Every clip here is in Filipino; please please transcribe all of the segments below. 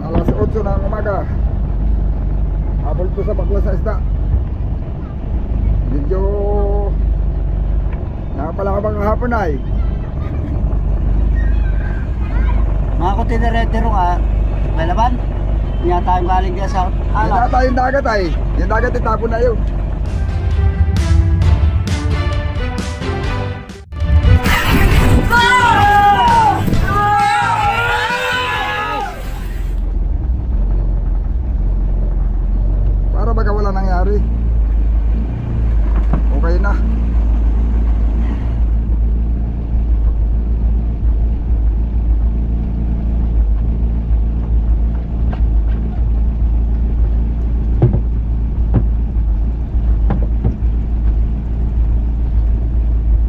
alas 8 ng umaga. Habol ko sa baklas sa isda. Medyo nakapalakabang kahapon ay. Mga kontineretero ka, may laban? Hindi nga tayong galing dyan sa Hindi alat. tayo yung dagat ay. Yung dagat itapon na yun. Para baga wala nangyari. Okay na.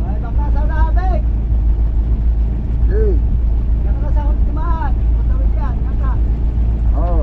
Ay, baka sa nabig! Okay. Kaka sa ultimaan. Matawid yan, kaka. Oo.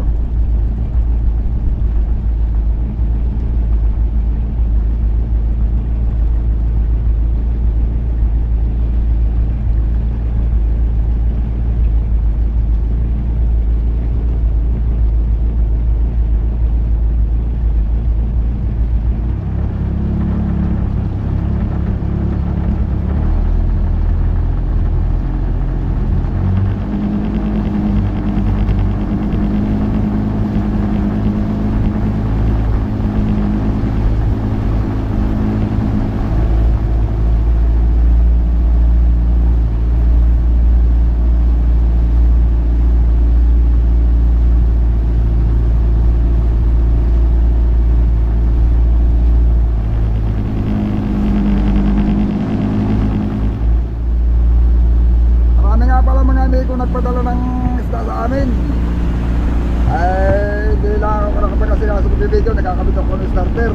Marami nga pala mga amigo nagpadala ng isda sa amin. Ay, hindi lang ako nakapagkasikaso ng video. Nakakabit ako ng starter.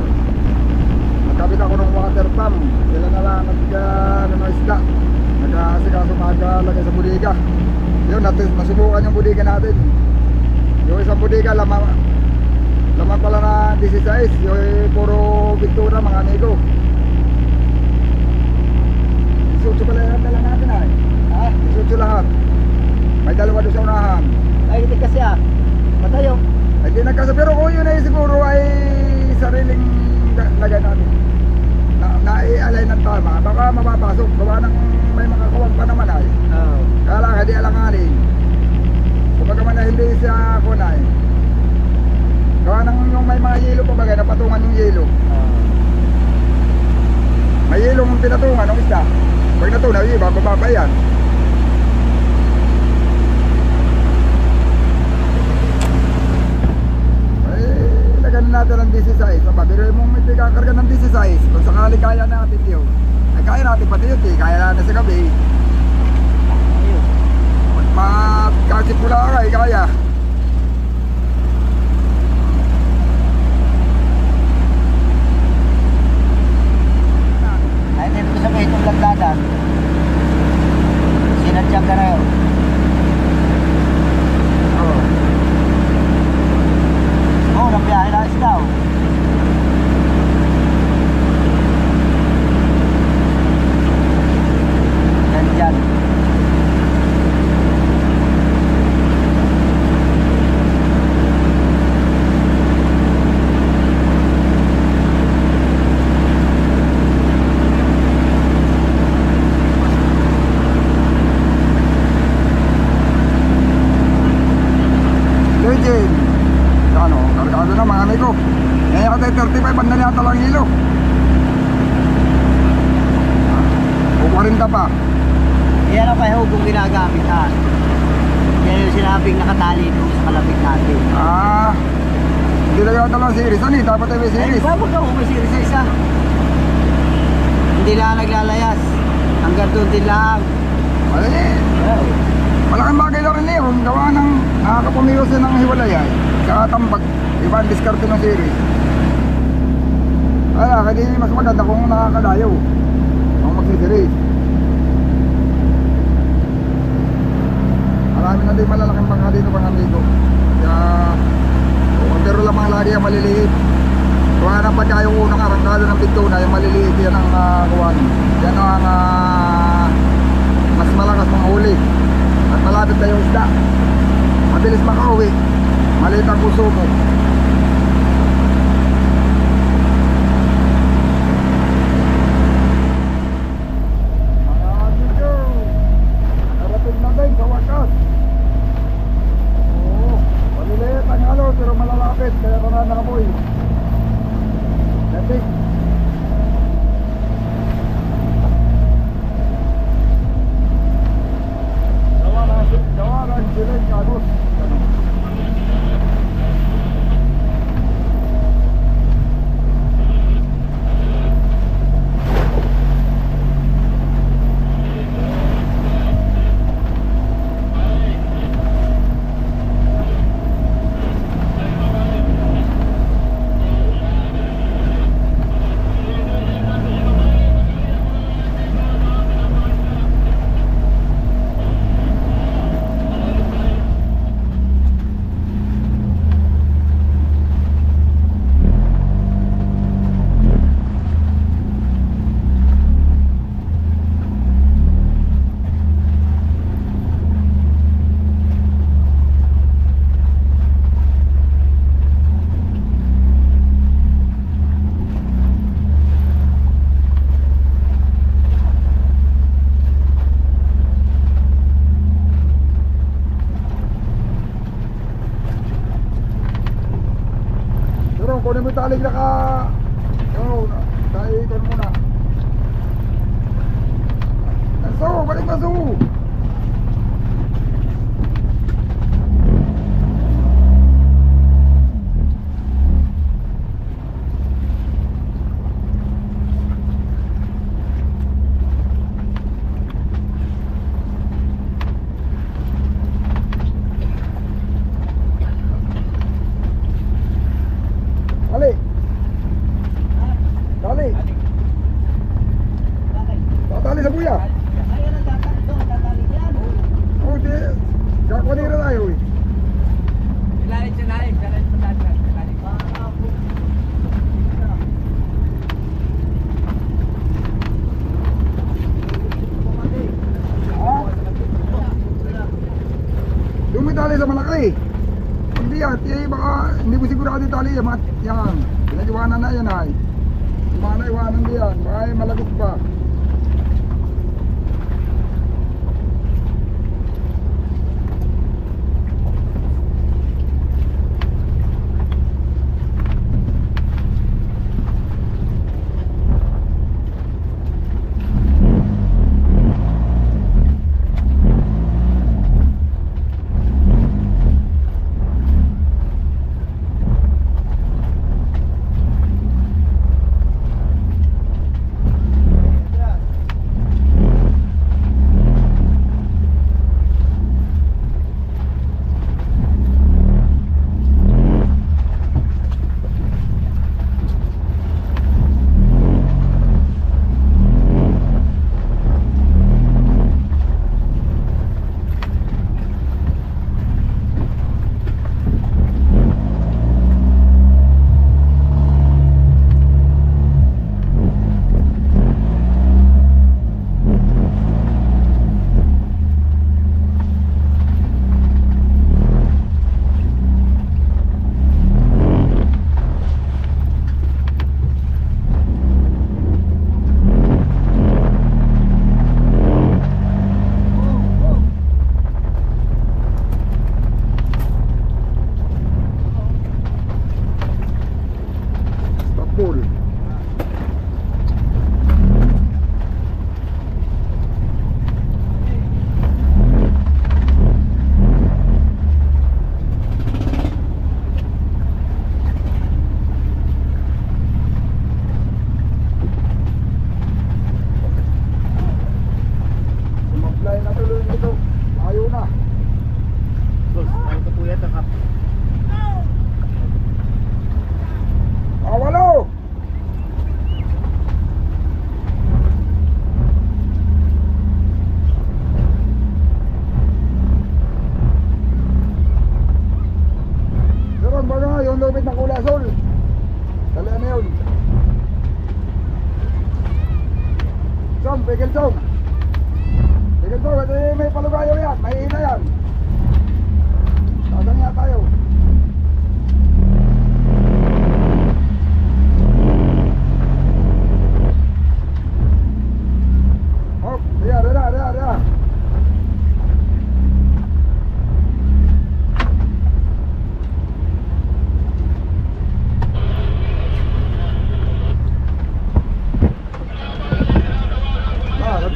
Nakabit ako ng water pump. Sila na lang ng isda. Nagkasikaso magalagay sa budiga. Yun, nasubukan yung budiga natin. Yung isang budiga, laman pala na 16. Yung puro Victoria mga amigo. Isutso pala yung dala natin ay. Ha? Isutso lahat. May dalawa doon sa unahan. Ay, hindi kasi ah. Matayo. Ay di nagkasa, pero kung yun ay siguro ay sariling lagay natin. Naialay ng tama, baka mapapasok. Gawa ng may makakawag pa naman ay. Oo. Kala ka di alanganin. Kumbaga man na hindi siya kunay. Gawa ng yung may mga yelo pa bagay, napatungan yung yelo. May yelo mong pinatungan ng isda. Pag natunaw, iba, bababa yan. Ay, lagyan natin ng 16. Aba, pero mong may kakarga ng 16. Kung sakali kaya natin yun. Ay, kaya natin pati yun, kaya natin sa gabi. Ayun. Kasi pula ka, kaya. Ay, hindi ko sabihin itong lagladan. Sinadyang ka na yun. Oo. Oo, nang biyahe na isda oh. Yan dyan. Legend. Ano, kargado na mga amigo. Ngayon ka tayo 35, banda na yata lang hilo. O 40 pa. Yan ang pahugong ginagamit ha. Yan yung sinabing nakatali doon sa kalapit natin. Ah, hindi na yata lang series. Ano dapat ay may Ay, series. babag ako may series sa isa. Hindi lang naglalayas. Hanggang doon din lang. Ay, Wow. malaking bagay na rin yun. Gawa ng nakakapumiwas na ng hiwalay ay. Saka tambag. Iba ang diskarte ng series. Ay, kaya mas maganda kung nakakadayo. Kung magsiseries. Marami na din malalaking bangka dito mga amigo. Kaya, pero lamang lagi ang maliliit. Gawa ng pagka yung unang arangkado ng Bintuna, yung maliliit yan ang kuwan. Yan ang mas malakas mga huli. At malapit na yung isda. Mabilis makauwi. maliit ang puso mo. Mga amigo, narating na din sa wakas. Oo, maliliit ang halo pero malalapit kaya ka na nakamoy. Dating. Jawaran silang kagus. Pero kunin mo yung tali na ka. Oo, dahil ito muna. Naso, balik naso. Tali. Tali. Tatali sa buya. Ayan ang tatali yan. Oh, di. Kakunin na tayo eh. Ilalim sa lalim, ilalim sa lalim, ilalim. Dumitali sa malaki. Hindi yan, baka hindi mo sigurado yung tali yan. Yan, pinag-iwanan na yan ay. Mana iwanan diyan, baka ay malagit pa.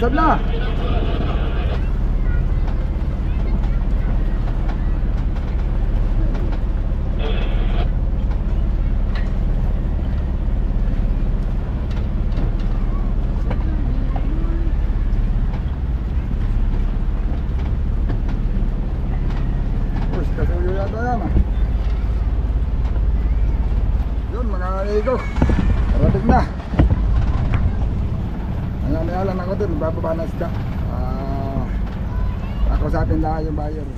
Usad na. Push, kasuyo yata yan ah. Yun mga amigo, parating na. Ayan lang ako dun, bababa na isda. Kakusapin lang yung buyer.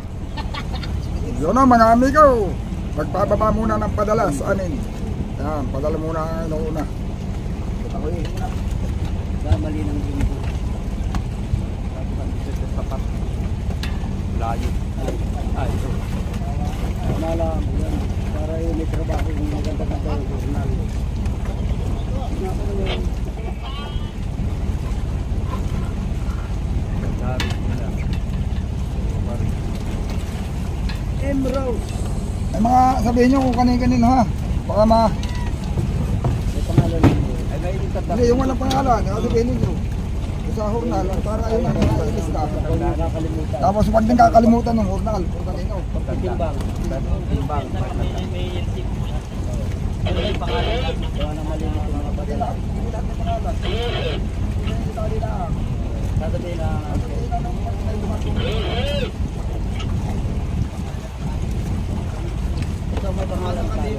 Yun o mga amigo, magpababa muna ng padala sa amin. Ayan, padala muna ang una. Ako yun. Mali ng ginto. Sapat. Layo. Ay, ito. Mala mo yan. Para yung may trabaho yung maganda na tayo. Journal. Emerald. Ay mga sabihin nyo kung kanin-kanin ha. Baka May pangalan nito. Ay, nainit ka hindi, yung walang pangalan, sabihin ninyo. Sa hurnal, para yun ang ilis ka. Huwag nakakalimutan. Tapos huwag din kakalimutan ng hurnal kung kanino. Pagkatimbang. Timbang. Ano yung pangalan? Gawa na malimit yung mga Hindi padala. lahat ng pangalan. Hindi tali lang. Sasabihin na Sabihin na ng may dumating. ito may pangalan tayo.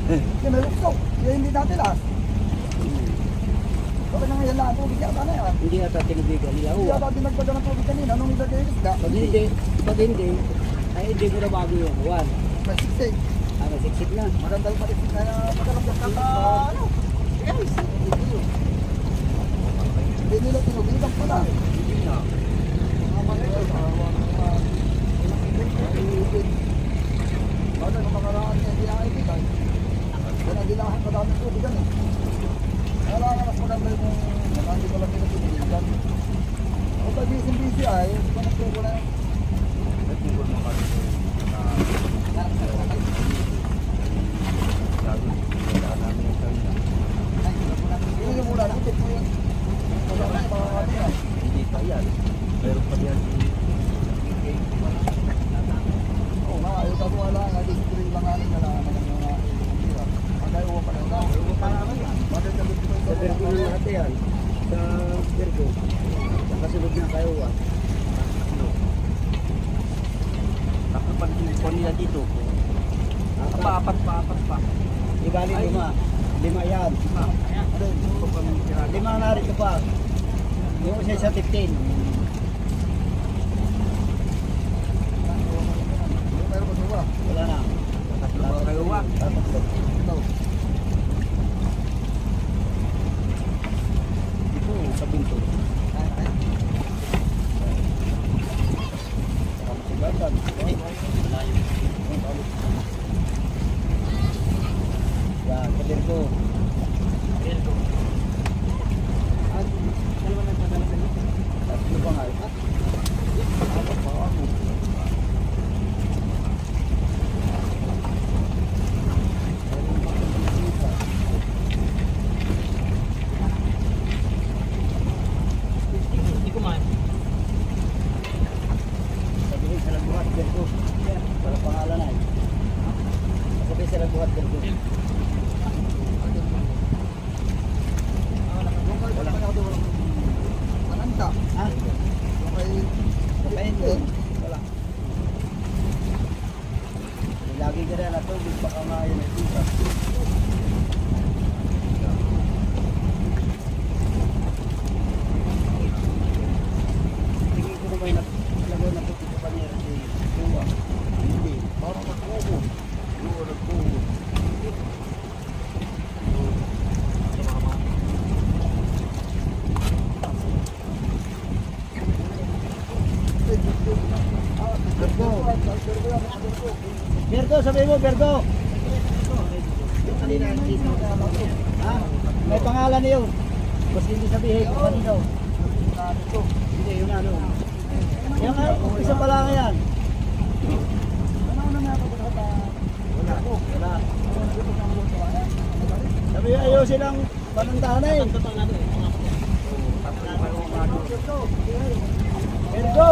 Yan may lukso. Yan hindi natin ah. Bakit nga yan lang ang tubig yata na yan? Hindi ata tinibigan nila. Hindi yata dinagdagan ng tubig kanina nung ilagay yung isda. Pag hindi, ay hindi ko na bago yung uwan. May siksik. May siksik na. Maganda yung maliksik na magandang kata. Ano? Guys, hindi nila tinubigan pala. Hindi na. Bakit kung makaraan niya hindi nakaibigan? Yan ang dilahan pa daming tubigan eh. Kaya nga mas maganda yung hindi ko lang pinatubigan. O pag busy ay, kung nagtubo na yung Nagtugol mo kasi hindi muna lang, tip mo yun. Wala na yung mga kanya. hindi pa yan. Pero pa yan. Oo nga, ayaw ka wala nga, discipline lang nga nila na mga hindi. Magayawa pa lang daw. Bakit ka dito Sa Virgo na lahat yan. Sa Virgo. Sa kasunod na kayo. Nakapansin nila dito. Apat pa. Di bali lima. Lima yan. Lima na rin pa. Yung isa sa 15. Meron pa ba? Wala na. Kayo wa. Ito. Ito sa pinto. Sigagan. Yan, sa Virgo. Tatlo pa nga. Apat pa ako. Sabihin sa Laguhat, Virgo. Wala pangalan ay. Sabihin sa Laguhat, Virgo. Wala pa daw mananda. Ha? Okay. Kapente. Wala. Lagi ka rin na tubig, baka nga yun ay tita. Bergo, sabi mo, Bergo. Ha? May pangalan na yun. Basta hindi sabihin kung kanino. Hindi, yun ano. Yan nga, umpisa pa lang yan. Wala. Sabi ayaw silang panantanay. Bergo!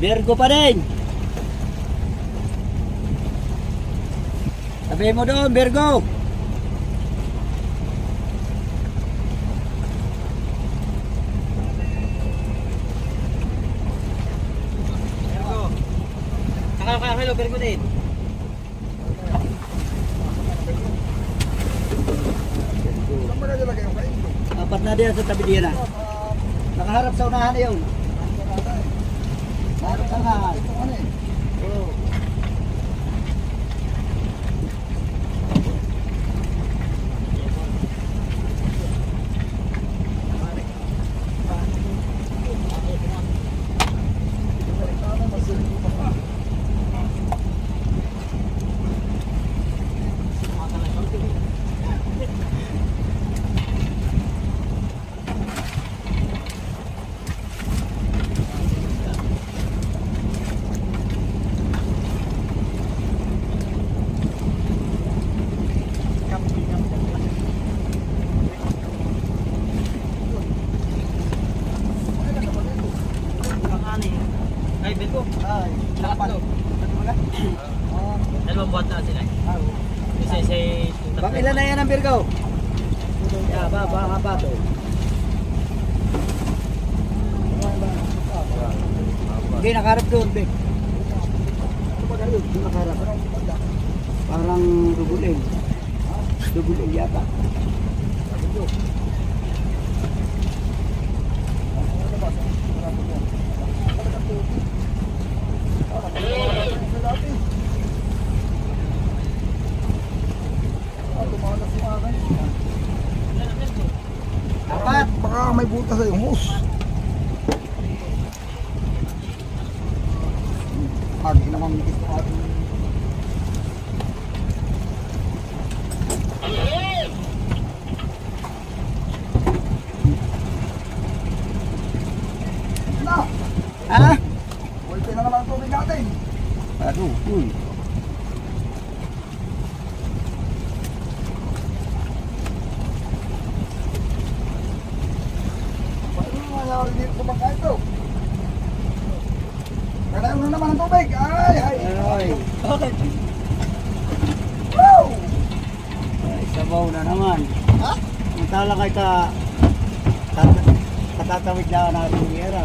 Bergo pa rin. Sabi mo doon, Bergo. Bergo. Hello, Bergo din. Saan ba kayo lagay yung kain? Apat na din sa tabi diyan na. Nakaharap sa unahan na yun. Harap sa unahan. Ito ano eh. Oo. Ay, Bergo. Ay, Dapat to. Dalawang buwan na sila. Isa. Bang ilan na yan ang Bergo? Yeah, ba to. Hindi, nakaharap doon, Bek. Doon nakaharap. Parang dubulin. Dubulin yata. Dapat. Baka may butas sa yung hose. Agi naman gusto natin. Na! Ha? Pwede na naman ang tubig natin. Aduh, uy. Paano nangyari dito sa bangka ito? Kailangan na naman ang tubig. Ay! Ay, Bakit? Woo! ay, sabaw na naman. Ha? Mantala kay katatawid na natin yung era.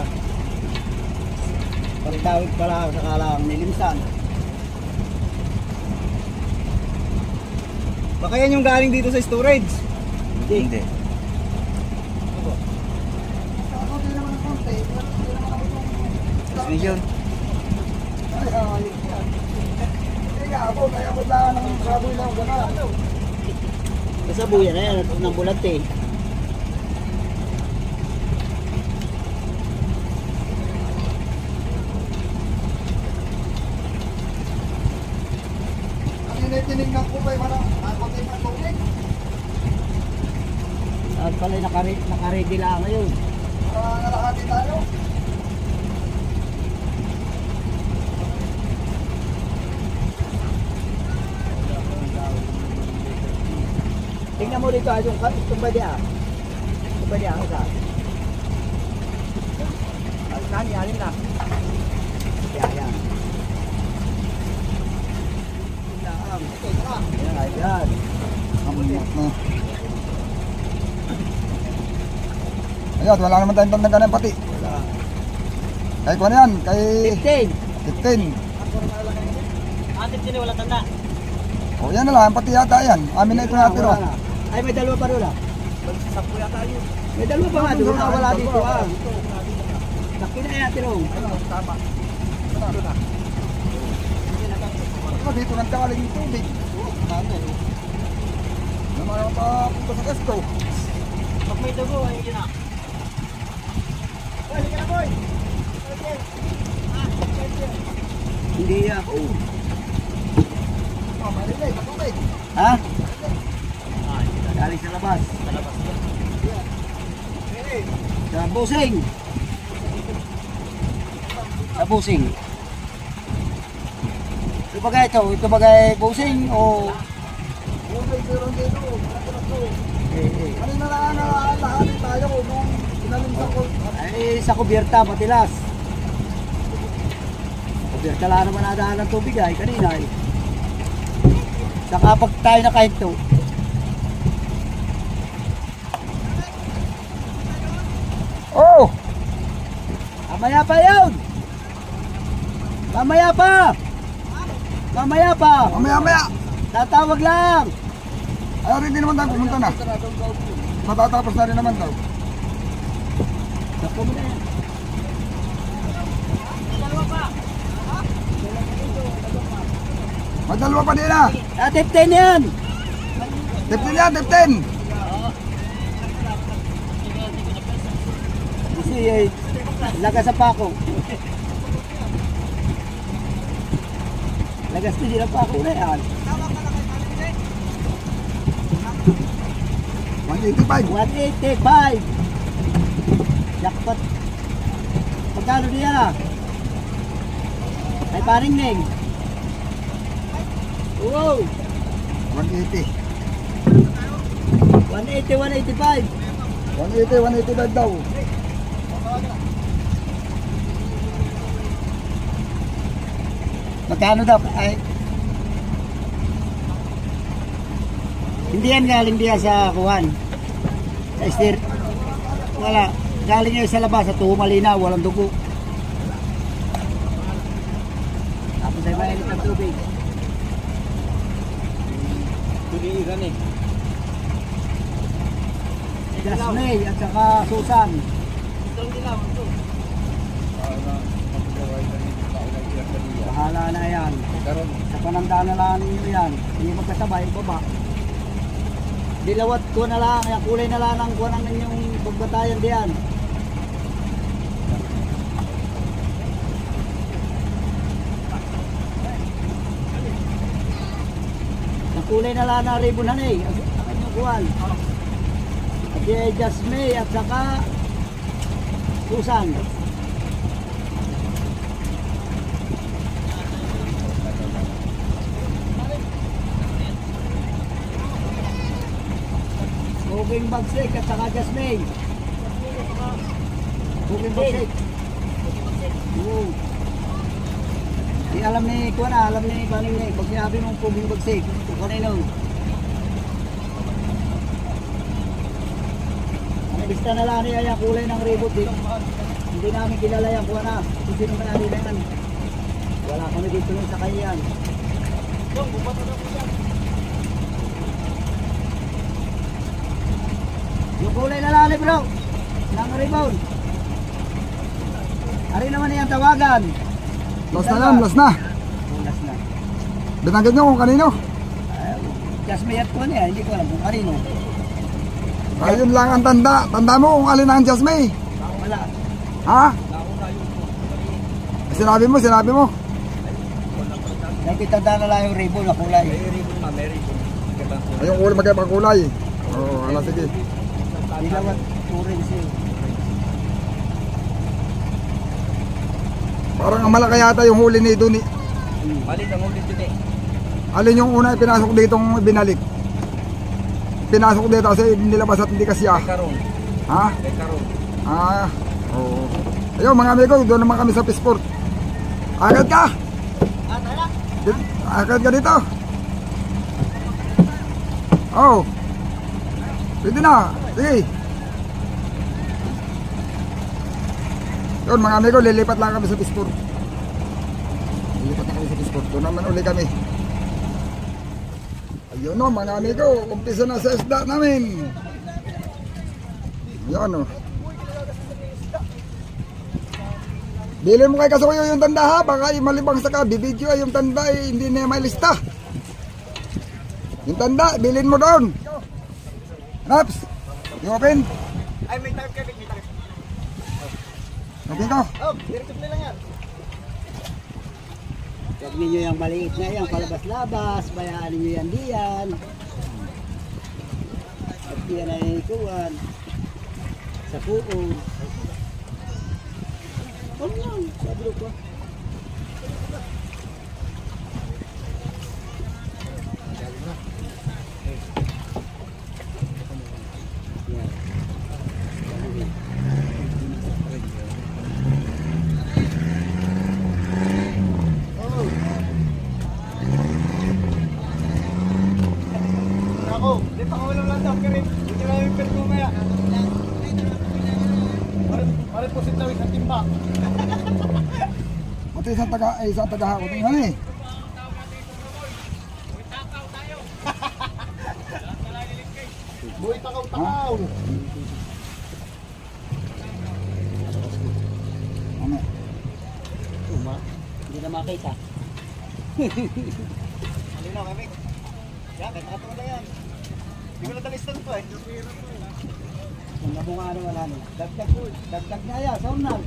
Pagtawid pala sa kalang nilimsan. Baka yan yung galing dito sa storage. Hindi. Ako din naman ang konti. Pero hindi naman ako itong... Transmission. Ay, ayos yan. Kaya ako, kaya ako lang ng saboy lang gano'n. Kasabuyan na yan, ng bulat eh. Ang tinignan ko pa yung mga konti ng tubig. At pala nakaready lang ngayon. Para nalahati tayo. Tingnan mo dito, itong badi ah. Itong badi ah, isa. Alin na. Yan. Yan. Ayun, wala naman tayong tandang ganun pati. Kay kuha yan, kay 15. 15. Atin sila wala tanda. O yan na lang, pati yata yan. Amin na ito natiro. Ay, may dalawa pa doon ah. May dalawa pa nga doon. Wala dito ah. Nakina natin oh. Tama. Dito nang galing yung tubig. Naman ako papunta sa gasto. Pag may dugo, ayun yun ah. Boy, sige na boy. Hindi ah. Marilay, matubig. Ha? Galing sa labas. Sa busing. Sa busing. Ito bagay ito? Ito bagay busing o... May meron dito. Ano na lang lahanin tayo nung inalimsan ko. Ay, sa kubierta, matilas. Kubierta lang naman nadaan ng tubig ay, kanina ay. Saka pag tayo nakahinto. Oh! Mamaya pa yun! Mamaya pa! Mamaya pa! Mamaya! Tatawag lang! Ay, rin din naman tayo pumunta na. Matatapos na rin naman daw. Naku mo na yan. Magdalawa pa din na. 15 yan! 15 yan, 15! Kasi lagas sa pako. Lagas na din ang pako na yan. 185. 185! Jackpot. Pagkano niya na? Ay paring ning. Wow! 180. 180, 185. 180, 185 daw. Magkano daw? Ay. Hindi yan galing diya sa kuwan. Sa stir. Wala. Galing yan sa labas. Sa tuho malinaw. Walang dugo. Tapos ay mainit ang tubig. Tuliigan eh. Jasmine at saka Susan. Bahala na yan. Sa panandaan na lang ninyo yan. Hindi magkasabay, baba. Dilawat ko na lang, yung kulay na lang ang kuha ng inyong pagbatayan diyan. Yung kulay na lang na ribunan eh. Ang inyong kuhan. At yung Jasmine at saka Susan. Booking bagsik at saka Jasmine. Booking bagsik. Oo. Di alam ni Kuya na, alam ni Paning ni. Pag sinabi mong booking bagsik, kung kanino. Ang lista na lang niya yung kulay ng ribot din. Hindi namin kilala yan Kuya na. Kung sino man natin na yan. Wala kami dito nun sa kayan. Yung kulay na lali bro ng rebound. Ari naman yung tawagan. Last na lang, last na. Last na. Binanggit nyo kung kanino. Jasmine at ko niya, hindi ko alam kung kanino. Ayun lang ang tanda. Tanda mo kung alin ang Jasmine. Wala. Ha? Sinabi mo, sinabi mo. Nakitanda na lang yung rebound na kulay. Ayun kulay magkaiba kulay. Oo, ala sige. Dilawat orange yun. Parang ang malaki yata yung huli ni Duni. Balik ang ulit yun eh. Alin yung una pinasok ditong binalik? Pinasok dito kasi nilabas at hindi kasya. Karong. Ha? Kay Karong. Ah, oo. Ayun mga amigo, doon naman kami sa Pisport. Agad ka! Agad ka dito! Oh. Pwede na. Sige. Yun mga amigo, lilipat lang kami sa Pispor. Lilipat na kami sa Pispor. Doon naman uli kami. Ayun o mga amigo, umpisa na sa isda namin. Ayun o. Bilhin mo kay Kasuyo yung tanda ha. Baka malibang sa ka, bibidyo ay yung tanda ay hindi na may lista. Yung tanda, bilhin mo doon. Raps, yung open. Ay, may time ka, may time. Open ko. Oh, direkto na lang yan. Huwag ninyo yung maliit na yan, palabas-labas, bayaan ninyo yan diyan. At yan ay ikuan. Sa puong. Ano yan? Sabro ko. Ako, di pa ako lang daw karin. Hindi na yung pwede kumaya. Parang po sitaw isang timba. Pati isang taga-hako. Tingnan eh. Buhay takaw-takaw. Ano? Tuma, hindi na makita. Halinaw kami. Yan, kahit nakatawa na yan. Hindi ko natalistan to eh. Kung nabunga ano wala no. Dagdag na yan, sa unang.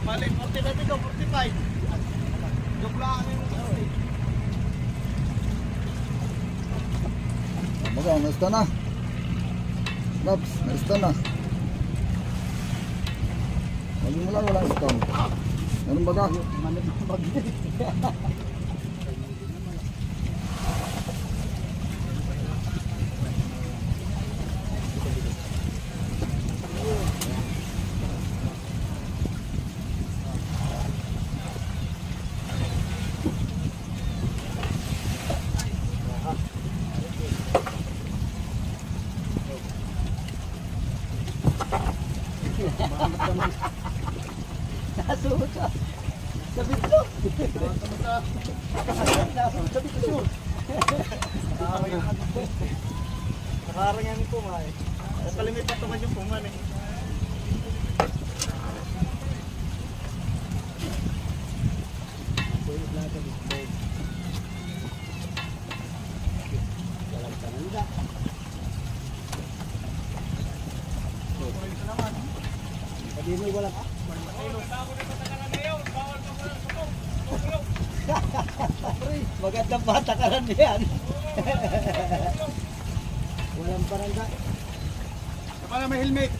Mali, 40 na ito, 45. Duplaan yung Baga, naista na. Raps, naista na. Lagi mo lang walang stone. Ganun baga? Nasuot sa bitlo. Nasuot sa bitlo. Nakarang yan po nga eh. Kalimit pa naman yung puman eh. Walang tananda. Pwede mo wala ka? Magandang bata ka lang yan. Walang parangga. Saka na may helmet.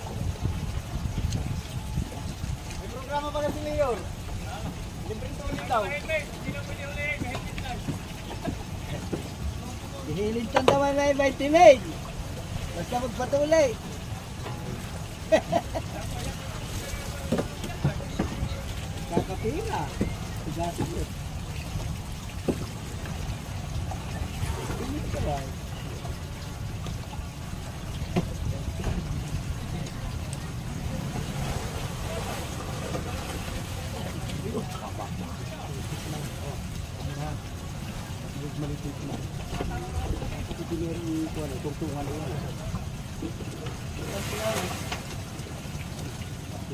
May programa pa na si Mayor. Libreng tulit daw. Dihilitan daw na may teammate. Basta magpatuloy. Kakapira. Tigasin yun.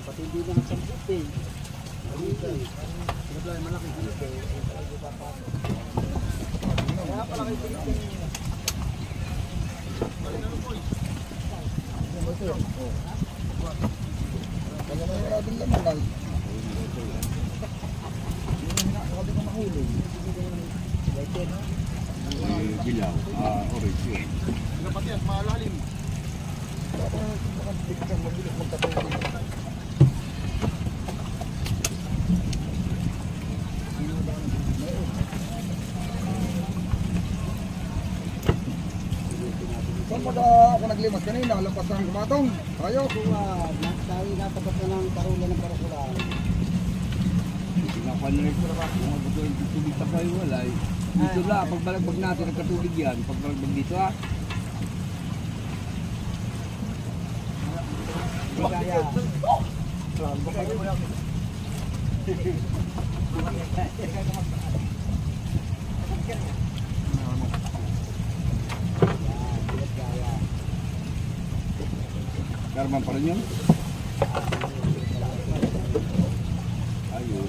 Pati hindi na nagsambut eh. Malaki dito. Kaya pala kayo dito. Kaya na yung natin lang lang. Hindi ko mahuli. Bilaw, orange yun. Dapat yan, malalim. Dapat makapikang mabilis magkatulog. Saan pag ako kayo mas kanina, lampas ng gumatong. Tayo. Tayo natapat na ng karula ng parakulaan. Sinapan na rin ko na kung ano ito yung tubig sa kayo wala eh. Dito lang, pagbalagbag natin nagkatubig yan. Pagbalagbag dito ha. Kaya. Karman pa rin yun. Ayun.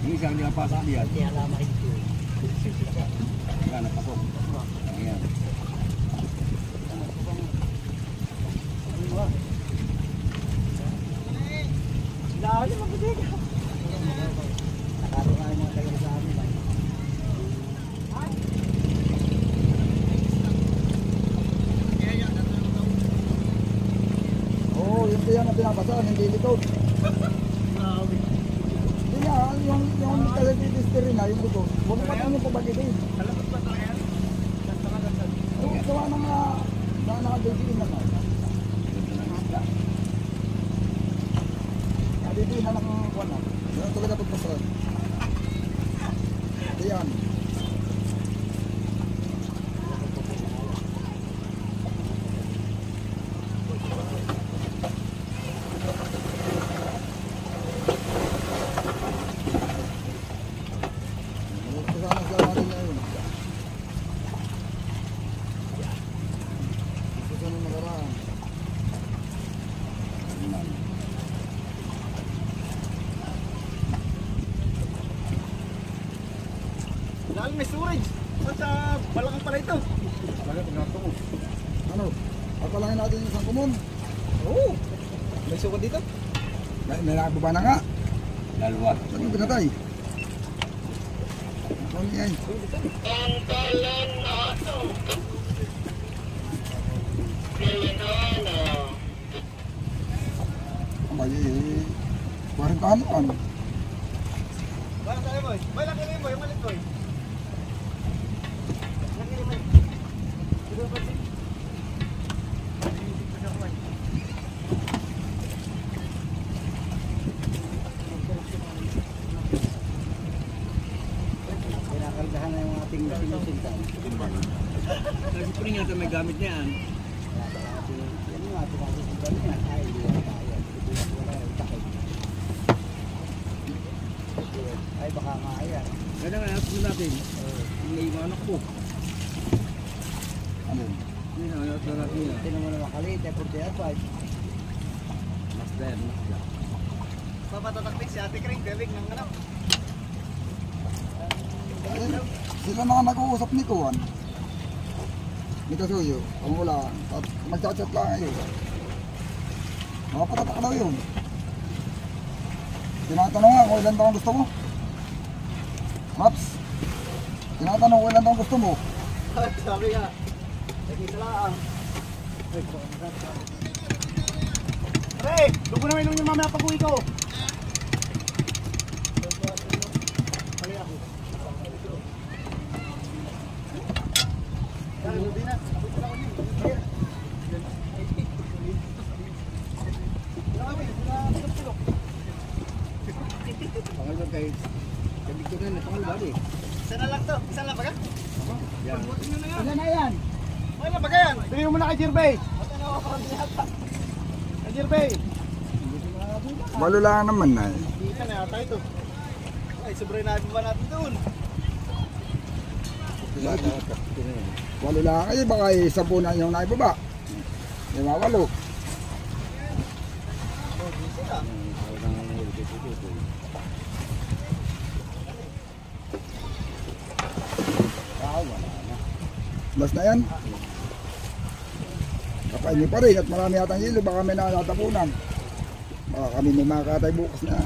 Yung isang hindi napasok diyan. Wala, napasok. Ayan. Dahil mabuti ka. Nakatukain mga tayo sa amin. Oo, yung tiyan na pinapasaan, hindi likod. Hindi nga, yung kalagitisterin na, yung likod. Huwag mo patang yung pabagitin. Oo, gawa ng mga nakagagawin na nga. Dito na lang ang kuwan na. Yan talaga pagpasarap. Ayan. Kasama sa natin na yun. Ito sa nung nakaraan. Lalo may storage. Ba't sa balakang pala ito? Talaga pagkatungo. Ano? Papalangin natin yung isang kumon. Oo. May sukod dito? May nakababa na nga. Dalawa. Saan yung pinatay? Ano yan? Abay, 40 ano? Wala sa mo. May laki mo. Yung malit mo. Laki mo. Dito pa si. Kinakargahan na yung ating sinusintan. Kasi po rin yata may gamit niya yan. Yan yung ating sinusintan niya. Ay, hindi na tayo. Wala yung takot. Ay, baka nga yan. Kaya nga, ato natin. May mga anak ko. Ano yun? Yun ang ato natin yan. Tinan mo naman kalit, 45. Mas there, mas there. Papatataktik si Ate Craig. Galing ng ano. Eh, sila na nga nag-uusap ni Kuwan. Ni Kasuyo. Ang wala. At magchat-chat lang ngayon. Makapatatak daw yun. Tinatanong nga kung ilan taong gusto mo. Maps. Tinatanong kung ilan taong gusto mo. Sabi nga. Sige sa laang. Pre! Doon ko na may yung mamaya pag-uwi ko. Pali ako. Hindi na. Pangalba kay Victor na, pangalba eh. Isa na lang to. Isa lang ba ka? Yan. Ilan na yan? Wala ba yan? Tingin mo na kay Jirbay. Kay Jirbay. Malula naman na eh. Dito na yata ito. Ay, sobrang nabi ba natin doon? Malula kayo. Baka 10 na yung naibaba. 5-8. Last na yan. Kapainin pa rin at marami atang hilo. Baka may nakatapunan. Baka kami may makakatay bukas na.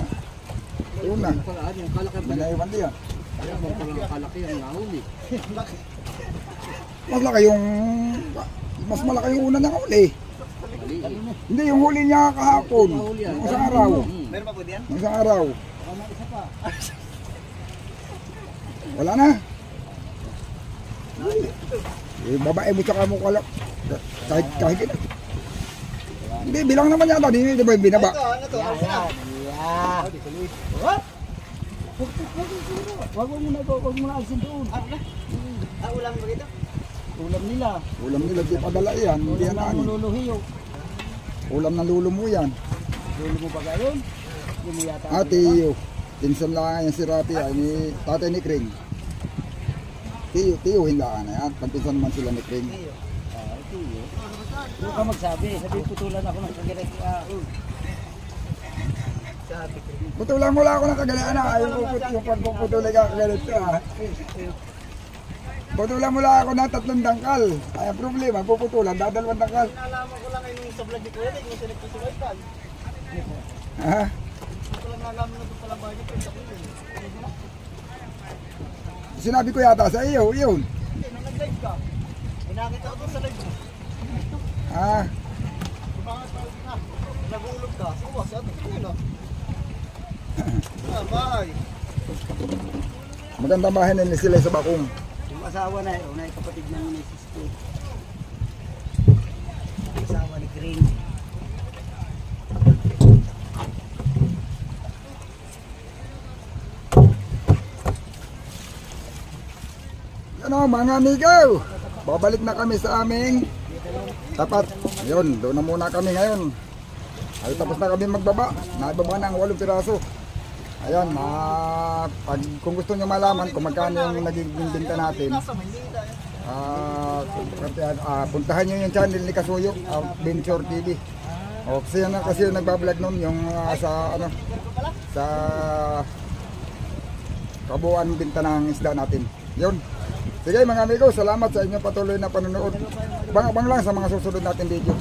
Una. Yung kalaki May naiwan din yan. Kaya mo palang kalaki ang nahuli. Mas laki yung... Mas malaki yung una ng huli. Hindi, yung huli niya kahapon. Yung isang araw. Meron pa po diyan? Yung isang araw. Isa pa. Wala na. babae mo tsaka mo kalak. Kahit ito. Hindi, bilang naman yata. Di ba yung binaba? Ano to? Yeah. What? Wag mo na alisin doon. Ulam ba ito? Ulam nila. Ulam nila, di padala yan. Hindi yan Ulam ani. ng luluhiyo. Ulam ng lulo mo yan. Lulo mo ba gayon? Hindi mo yata. Tiyo. Pinsan lang yan si Rapi ay ni tatay ni Kring. Tiyo hinlaan na yan. Pagpinsan naman sila ni Kring. Tiyo. Huwag ka magsabi. Sabi putulan ako ng kagalit. Sabi ko. Putulan mo lang ako ng kagalaan na. Ayaw ko yung pagpuputulan ka kagalit ka. Putulan mo lang ako ng 3 dangkal. Ay, ang problema, puputulan, dadalawang dangkal. Nalaman ko lang kayo nung sa vlog ni Kuya, hindi mo siya nagpasulaytan. Ha? Ito lang nalaman na ito pala ba niya, pero sa kuya. Sinabi ko yata sa iyo, yun. Hindi, nung nag-live ka. Pinakita ko doon sa live mo. Ah, Bakit na? Nag-uulog ka. Suwa, sa atin ko yun ah. Bahay. magandang bahay na sila sa Bakong. Yung asawa na yun, ay kapatid ng misis ko. Asawa ni Green. Ano mga amigo, babalik na kami sa aming tapat. Yun, doon na muna kami ngayon. Ay tapos na kami magbaba. Naibaba na ang 8 piraso. Ayan, kung gusto nyo malaman kung magkano yung nagiging binta natin, puntahan nyo yung channel ni Kasuyo, Venture TV. O, kasi yung nagbablog nun, yung sa kabuuan binta ng isda natin. Yun. Sige mga amigo, salamat sa inyong patuloy na panonood. Bang lang sa mga susunod natin video.